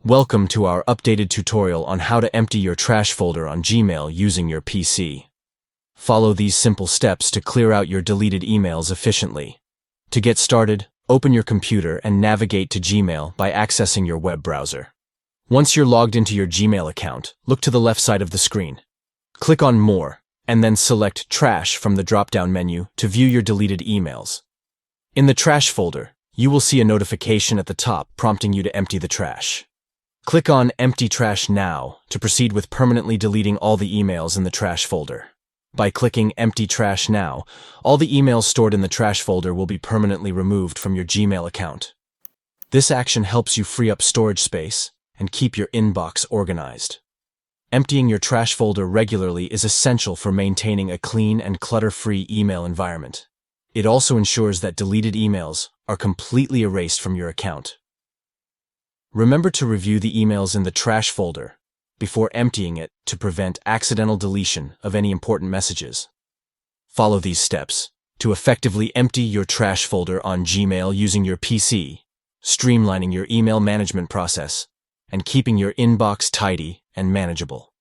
Welcome to our updated tutorial on how to empty your trash folder on Gmail using your PC. Follow these simple steps to clear out your deleted emails efficiently. To get started, open your computer and navigate to Gmail by accessing your web browser. Once you're logged into your Gmail account, look to the left side of the screen. Click on More, and then select Trash from the drop-down menu to view your deleted emails. In the trash folder, you will see a notification at the top prompting you to empty the trash. Click on Empty Trash Now to proceed with permanently deleting all the emails in the trash folder. By clicking Empty Trash Now, all the emails stored in the trash folder will be permanently removed from your Gmail account. This action helps you free up storage space and keep your inbox organized. Emptying your trash folder regularly is essential for maintaining a clean and clutter-free email environment. It also ensures that deleted emails are completely erased from your account. Remember to review the emails in the trash folder before emptying it to prevent accidental deletion of any important messages. Follow these steps to effectively empty your trash folder on Gmail using your PC, streamlining your email management process, and keeping your inbox tidy and manageable.